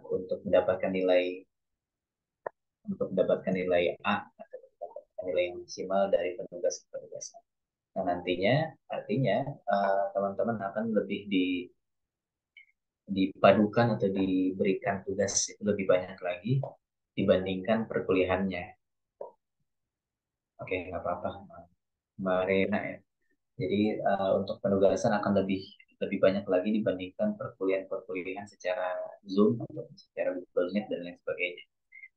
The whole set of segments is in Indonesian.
untuk mendapatkan nilai A atau mendapatkan nilai yang maksimal dari penugasan-penugasan. Nah, nantinya artinya teman-teman akan lebih dipadukan atau diberikan tugas itu lebih banyak lagi dibandingkan perkuliahannya. Oke, nggak apa-apa, Mbak Rena ya. Jadi untuk penugasan akan lebih lebih banyak lagi dibandingkan perkuliahan-perkuliahan secara Zoom atau secara Google Meet dan lain sebagainya.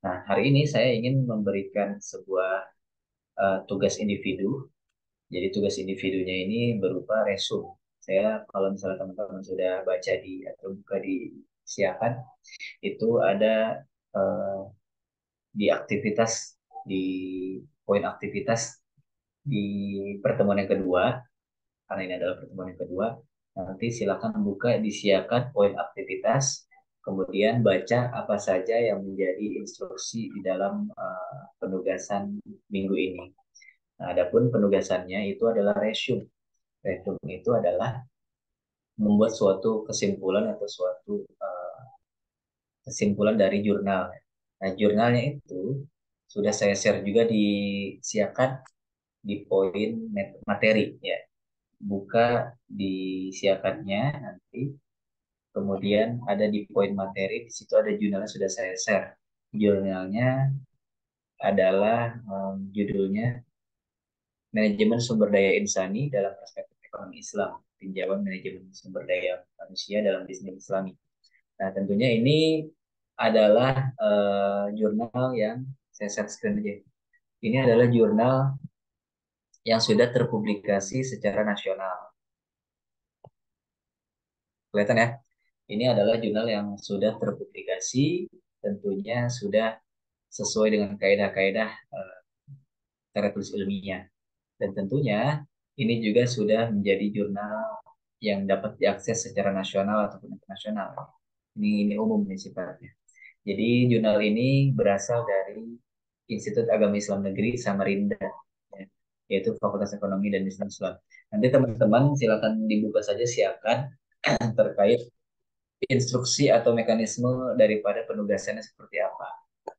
Nah, hari ini saya ingin memberikan sebuah tugas individu. Jadi tugas individunya ini berupa resume. Saya kalau misalnya teman-teman sudah baca di atau buka di Siakan, itu ada eh, di aktivitas di poin aktivitas di pertemuan yang kedua, karena ini adalah pertemuan yang kedua, nanti silakan buka di Siakan poin aktivitas, kemudian baca apa saja yang menjadi instruksi di dalam penugasan minggu ini. Nah, adapun penugasannya itu adalah resume. Resume itu adalah membuat suatu kesimpulan atau suatu kesimpulan dari jurnal. Nah, jurnalnya itu sudah saya share juga di Siakan di poin materi ya. Buka di Siakannya nanti, kemudian ada di poin materi, di situ ada jurnalnya sudah saya share. Jurnalnya adalah judulnya Manajemen Sumber Daya Insani dalam Perspektif Ekonomi Islam, tinjauan manajemen sumber daya manusia dalam bisnis Islami. Nah, tentunya ini adalah jurnal yang saya share screen aja. Ini adalah jurnal yang sudah terpublikasi secara nasional. Kelihatan ya? Ini adalah jurnal yang sudah terpublikasi, tentunya sudah sesuai dengan kaidah-kaidah cara tulis ilmiah. Dan tentunya ini juga sudah menjadi jurnal yang dapat diakses secara nasional ataupun internasional. Ini umum nih sifatnya. Jadi jurnal ini berasal dari Institut Agama Islam Negeri Samarinda, ya, yaitu Fakultas Ekonomi dan Bisnis Islam. Nanti teman-teman silakan dibuka saja siapkan terkait instruksi atau mekanisme daripada penugasannya seperti apa.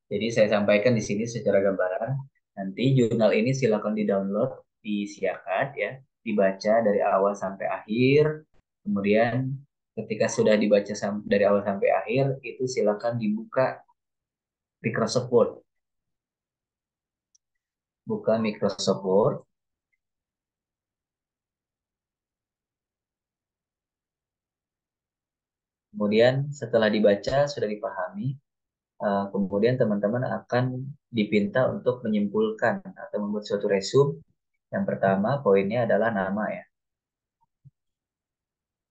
Jadi saya sampaikan di sini secara gambaran. Nanti jurnal ini silakan di-download di Siakat ya, dibaca dari awal sampai akhir. Kemudian ketika sudah dibaca dari awal sampai akhir, itu silakan dibuka Microsoft Word. Buka Microsoft Word. Kemudian setelah dibaca, sudah dipahami, kemudian teman-teman akan dipinta untuk menyimpulkan atau membuat suatu resume. Yang pertama, poinnya adalah nama ya.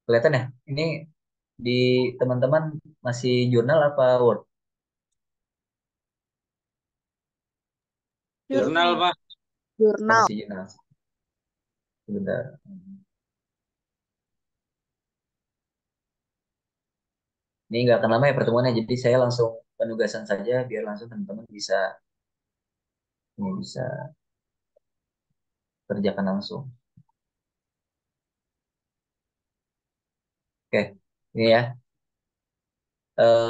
Kelihatan ya? Ini di teman-teman masih jurnal apa Word? Jurnal, Jurnal. Pak. Oh, Jurnal. masih jurnal. Sebentar. Ini nggak akan lama ya pertemuannya, jadi saya langsung penugasan saja biar langsung teman-teman bisa kerjakan langsung. Oke, ini ya.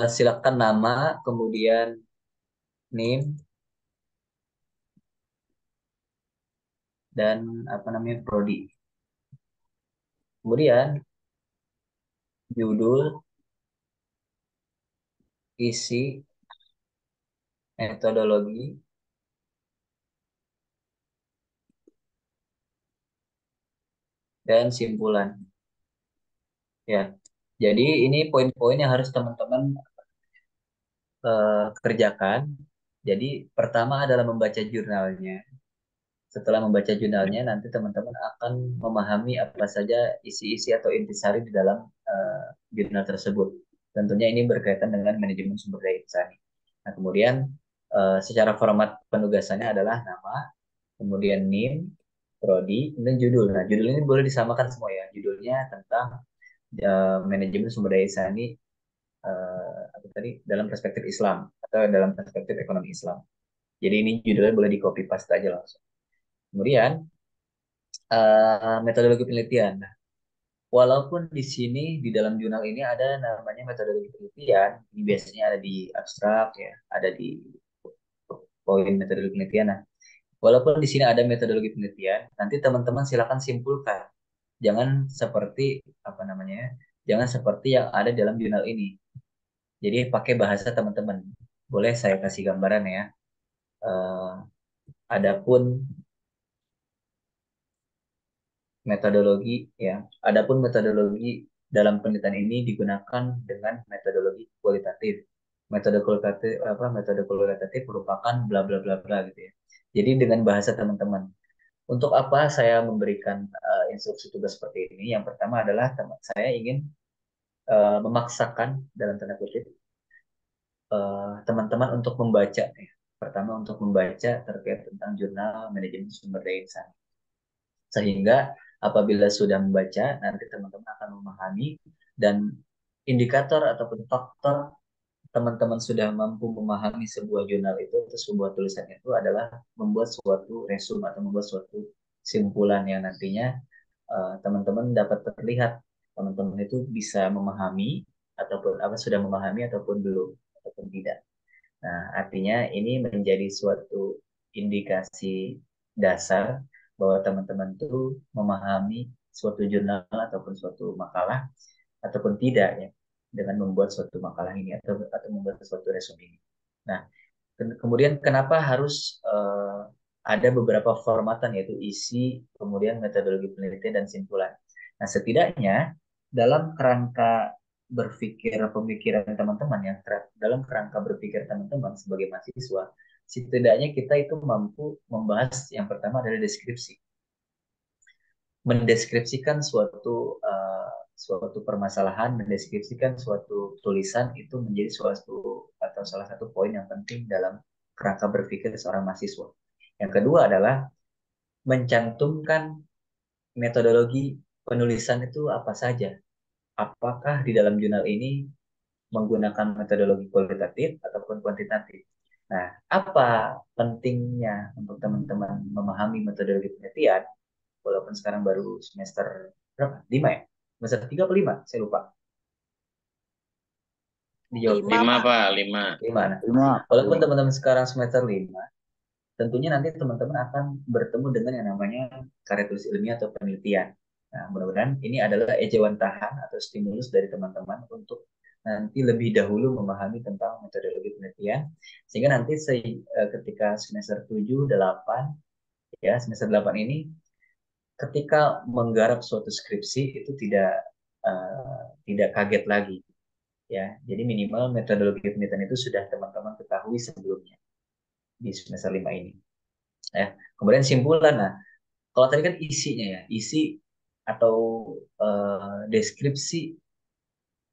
Silakan nama, kemudian name dan apa namanya prodi. Kemudian judul, isi, metodologi, dan simpulan. Ya, jadi ini poin-poin yang harus teman-teman kerjakan. Jadi pertama adalah membaca jurnalnya. Setelah membaca jurnalnya, nanti teman-teman akan memahami apa saja isi-isi atau intisari di dalam jurnal tersebut. Tentunya ini berkaitan dengan manajemen sumber daya insani. Nah, kemudian secara format penugasannya adalah nama, kemudian NIM, prodi, dan judul. Nah, judul ini boleh disamakan semua ya. Judulnya tentang manajemen sumber daya insani apa tadi dalam perspektif Islam atau dalam perspektif ekonomi Islam. Jadi ini judulnya boleh di copy paste aja langsung. Kemudian metodologi penelitian. Nah, walaupun di sini di dalam jurnal ini ada namanya metodologi penelitian, ini biasanya ada di abstrak ya, ada di poin metodologi penelitian. Nah, walaupun di sini ada metodologi penelitian, nanti teman-teman silakan simpulkan. Jangan seperti apa namanya? Ya, jangan seperti yang ada dalam jurnal ini. Jadi pakai bahasa teman-teman. Boleh saya kasih gambaran ya. Eh, adapun metodologi ya, adapun metodologi dalam penelitian ini digunakan dengan metodologi kualitatif. Metode kualitatif apa? Metode kualitatif merupakan bla bla bla bla gitu ya. Jadi dengan bahasa teman-teman. Untuk apa saya memberikan instruksi tugas seperti ini? Yang pertama adalah saya ingin memaksakan dalam tanda kutip teman-teman untuk membaca ya. Pertama untuk membaca terkait tentang jurnal manajemen sumber daya insan. Sehingga apabila sudah membaca, nanti teman-teman akan memahami dan indikator ataupun faktor teman-teman sudah mampu memahami sebuah jurnal itu atau sebuah tulisan itu adalah membuat suatu resume atau membuat suatu simpulan yang nantinya teman-teman dapat terlihat teman-teman itu bisa memahami ataupun apa sudah memahami ataupun belum ataupun tidak. Nah, artinya ini menjadi suatu indikasi dasar bahwa teman-teman itu memahami suatu jurnal ataupun suatu makalah ataupun tidak ya dengan membuat suatu makalah ini atau membuat suatu resume ini. Nah, kemudian kenapa harus ada beberapa formatan yaitu isi, kemudian metodologi penelitian dan simpulan. Nah, setidaknya dalam kerangka berpikir pemikiran teman-teman ya, dalam kerangka berpikir teman-teman sebagai mahasiswa, setidaknya kita itu mampu membahas yang pertama adalah deskripsi, mendeskripsikan suatu permasalahan, mendeskripsikan suatu tulisan itu menjadi suatu atau salah satu poin yang penting dalam kerangka berpikir seorang mahasiswa. Yang kedua adalah mencantumkan metodologi penulisan itu apa saja. Apakah di dalam jurnal ini menggunakan metodologi kualitatif ataupun kuantitatif. Nah, apa pentingnya untuk teman-teman memahami metodologi penelitian? Walaupun sekarang baru semester berapa? 5 ya? Semester 3 atau 5? Saya lupa. Dijawab. Lima, Lima, Pak. Pak, lima. 5. Nah, Lima, walaupun teman-teman sekarang semester 5, tentunya nanti teman-teman akan bertemu dengan yang namanya karya tulis ilmiah atau penelitian. Nah, mudah-mudahan ini adalah ejawantahan atau stimulus dari teman-teman untuk nanti lebih dahulu memahami tentang metodologi penelitian, sehingga nanti ketika semester 7, 8, ya semester 8 ini ketika menggarap suatu skripsi itu tidak kaget lagi ya. Jadi minimal metodologi penelitian itu sudah teman-teman ketahui sebelumnya di semester 5 ini. Ya. Kemudian simpulan. Nah, kalau tadi kan isinya ya, isi atau deskripsi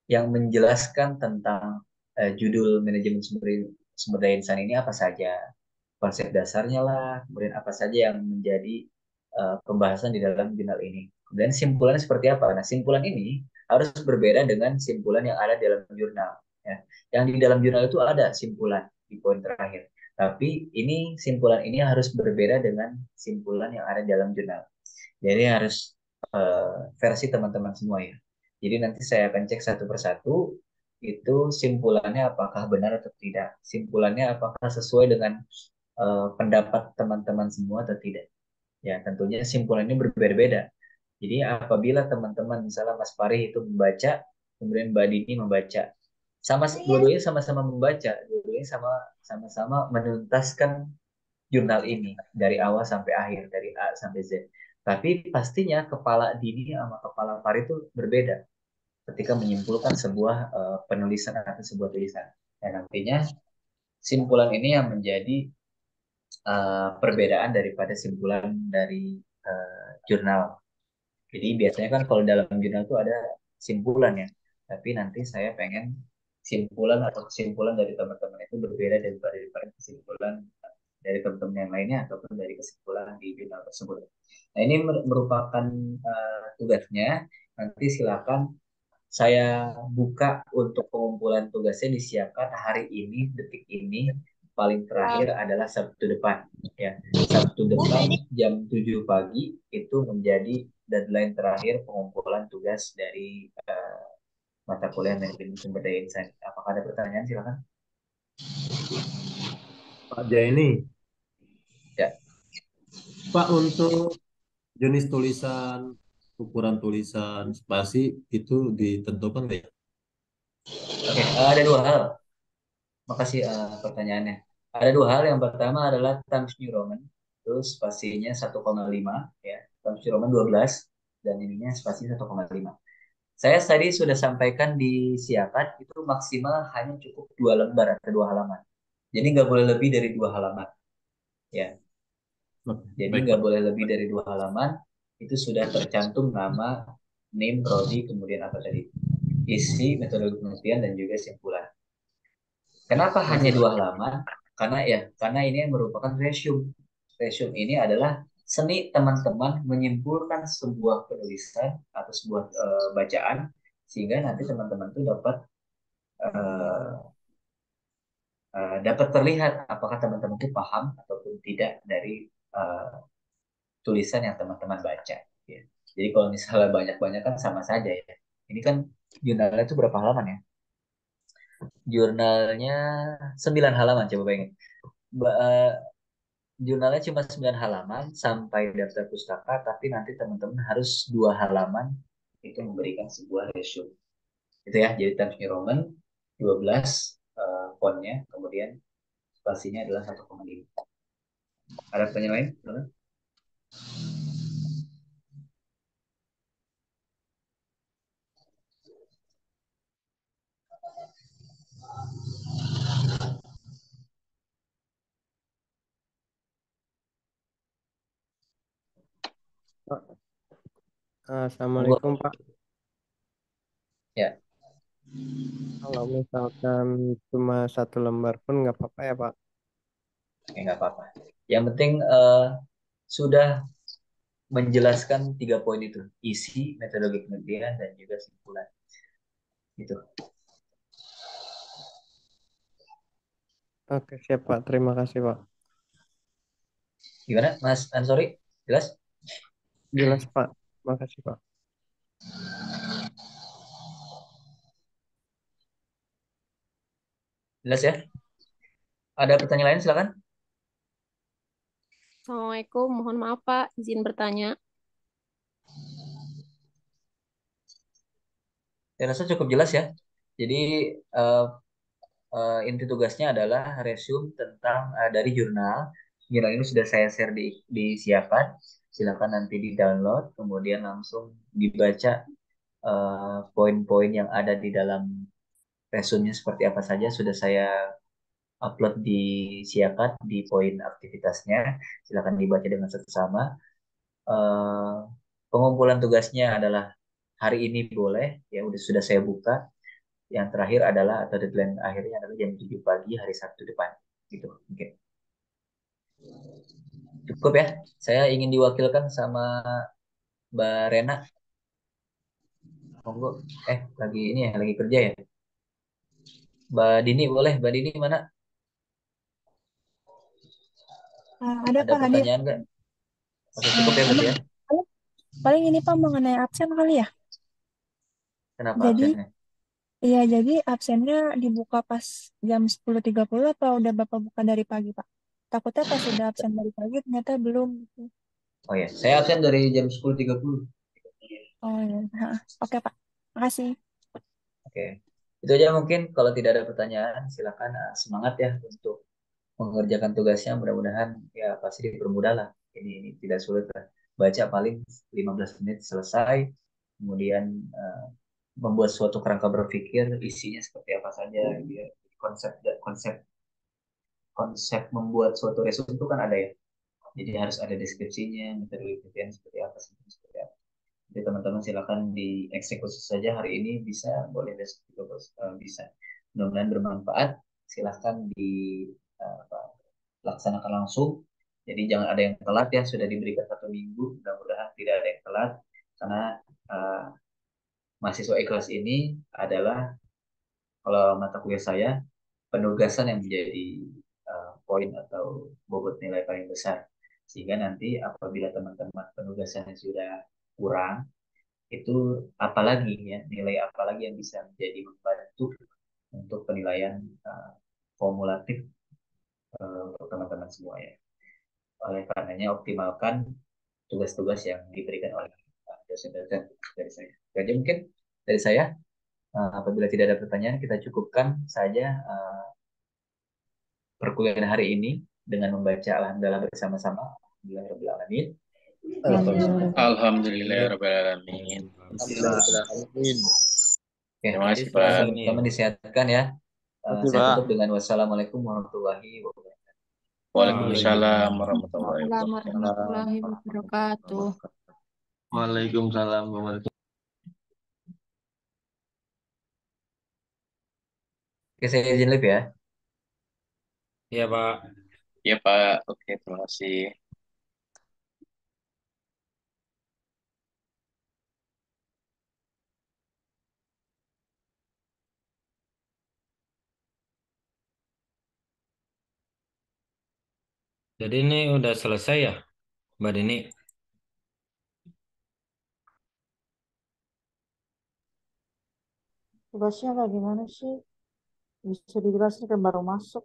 yang menjelaskan tentang judul manajemen sumber daya insan ini apa saja, konsep dasarnya lah, kemudian apa saja yang menjadi pembahasan di dalam jurnal ini. Kemudian simpulannya seperti apa? Nah, simpulan ini harus berbeda dengan simpulan yang ada di dalam jurnal. Ya. Yang di dalam jurnal itu ada simpulan di poin terakhir. Tapi ini simpulan ini harus berbeda dengan simpulan yang ada di dalam jurnal. Jadi harus versi teman-teman semua ya. Jadi nanti saya akan cek satu persatu itu simpulannya apakah benar atau tidak. Simpulannya apakah sesuai dengan pendapat teman-teman semua atau tidak. Ya, tentunya simpulannya berbeda-beda. Jadi apabila teman-teman misalnya Mas Fari itu membaca, kemudian Mbak Dini membaca, dua-duanya sama-sama membaca, dua-duanya sama-sama menuntaskan jurnal ini dari awal sampai akhir, dari A sampai Z. Tapi pastinya kepala Dini sama kepala Fari itu berbeda ketika menyimpulkan sebuah penulisan atau sebuah tulisan. Dan nantinya simpulan ini yang menjadi perbedaan daripada simpulan dari jurnal. Jadi biasanya kan kalau dalam jurnal itu ada simpulan ya, tapi nanti saya pengen simpulan atau kesimpulan dari teman-teman itu berbeda daripada kesimpulan dari teman-teman yang lainnya ataupun dari kesimpulan di jurnal tersebut. Nah ini merupakan tugasnya. Nanti silakan saya buka untuk pengumpulan tugasnya disiapkan hari ini, detik ini, paling terakhir adalah Sabtu depan. Ya, Sabtu depan jam 7 pagi itu menjadi deadline terakhir pengumpulan tugas dari mata kuliah manajemen sumber daya insan. Apakah ada pertanyaan? Silakan. Pak Jaini, Ya, Pak untuk jenis tulisan, ukuran tulisan, spasi itu ditentukan nggak ya? oke. Ada dua hal. Makasih pertanyaannya. Ada dua hal. Yang pertama adalah Times New Roman. Terus spasinya 1,5 ya. Times New Roman 12 dan ininya spasinya 1,5. Saya tadi sudah sampaikan di siakat itu maksimal hanya cukup 2 lembar atau 2 halaman. Jadi nggak boleh lebih dari 2 halaman. Ya, Oke, jadi baik nggak Pak. boleh lebih dari 2 halaman. Itu sudah tercantum nama, name, prodi, kemudian apa tadi? Isi, metode penelitian, dan juga simpulan. Kenapa hanya Masih. 2 halaman? Karena ini merupakan resume. Resume ini adalah seni teman-teman menyimpulkan sebuah penulisan atau sebuah bacaan sehingga nanti teman-teman itu eh, dapat terlihat apakah teman-teman itu paham ataupun tidak dari eh, tulisan yang teman-teman baca. Ya. Jadi kalau misalnya banyak-banyak kan sama saja ya. Ini kan jurnalnya itu berapa halaman ya? Jurnalnya 9 halaman, coba bayangin. Ba- eh, Jurnalnya cuma 9 halaman sampai daftar pustaka, tapi nanti teman-teman harus 2 halaman itu memberikan sebuah resume. Itu ya, jadi Times New Roman 12 fontnya, kemudian spasinya adalah 1,5. Ada pertanyaan lain? Silakan. Pak, Monggo. Assalamualaikum Pak. Ya, Kalau misalkan cuma 1 lembar pun nggak apa-apa ya Pak. nggak apa-apa. Yang penting sudah menjelaskan 3 poin itu, isi, metodologi penelitian, dan juga simpulan. Itu. Oke siap Pak. Terima kasih Pak. Gimana, Mas Ansori? Jelas? Jelas Pak. Makasih Pak. Jelas ya? Ada pertanyaan lain? Silakan. Assalamualaikum, mohon maaf Pak, izin bertanya. Saya rasa cukup jelas ya. Jadi eh, inti tugasnya adalah resume tentang dari jurnal. Jurnal ini sudah saya share di Siakan. Silakan nanti di download, kemudian langsung dibaca poin-poin yang ada di dalam resume-nya seperti apa saja. Sudah saya upload di Siakat di poin aktivitasnya. Silakan dibaca dengan seksama. Eh, Pengumpulan tugasnya adalah hari ini boleh, ya udah sudah saya buka. Yang terakhir adalah atau deadline akhirnya adalah jam 7 pagi hari Sabtu depan. Gitu. Oke. Cukup ya. Saya ingin diwakilkan sama Mbak Rena. Monggo. Lagi ini ya, lagi kerja ya. Mbak Dini boleh. Mbak Dini mana? Ada Ada Pak hadir. pertanyaan nggak? Oke, cukup ya berarti Emang ya. paling paling ini Pak mengenai absen kali ya. Kenapa Jadi absennya? iya jadi absennya dibuka pas jam 10.30 atau udah Bapak buka dari pagi Pak? Takutnya pas sudah absen dari pagi ternyata belum gitu. Oh ya, saya absen dari jam 10.30. Oh iya. Oke Pak. Makasih. Oke. Itu aja mungkin kalau tidak ada pertanyaan silakan semangat ya untuk mengerjakan tugasnya. Mudah-mudahan ya pasti dipermudah lah. Ini tidak sulit lah. Baca paling 15 menit selesai. Kemudian membuat suatu kerangka berpikir isinya seperti apa saja gitu ya. Konsep konsep konsep membuat suatu resume itu kan ada ya. Jadi harus ada deskripsinya, metode penelitian seperti apa, seperti apa. Jadi teman-teman silakan dieksekusi saja hari ini bisa, boleh besok juga bisa. Mudah-mudahan bermanfaat. Silahkan dilaksanakan langsung. Jadi jangan ada yang telat ya, sudah diberikan 1 minggu. Mudah-mudahan tidak ada yang telat karena uh, mahasiswa ikhlas ini adalah kalau mata kuliah saya penugasan yang menjadi poin atau bobot nilai paling besar. Sehingga nanti apabila teman-teman penugasannya sudah kurang, itu apalagi ya, nilai apalagi yang bisa menjadi membantu untuk penilaian formulatif untuk teman-teman semua ya. Oleh karenanya optimalkan tugas-tugas yang diberikan oleh dosen-dosen dari saya. Jadi mungkin dari saya, apabila tidak ada pertanyaan, kita cukupkan saja perkuliahan hari ini dengan membaca Alhamdulillah bersama-sama. Alhamdulillahirrahmanirrahim. Alhamdulillahirrahmanirrahim. Alhamdulillahirobbilalamin. Oke, Terima kasih, Terima kasih Pak. nih. teman-teman disehatkan ya. Oke, Saya Pak. tutup dengan wassalamualaikum warahmatullahi wabarakatuh. Waalaikumsalam Waalaikumsalam. warahmatullahi Waalaikumsalam wabarakatuh. warahmatullahi wabarakatuh. Waalaikumsalam warahmatullahi Oke, saya izin live ya. Iya, Pak. Ya, Pak. Oke, terima kasih. Jadi ini udah selesai ya, Mbak Dini? Tugasnya kayak gimana sih? Bisa dijelasin kan baru masuk.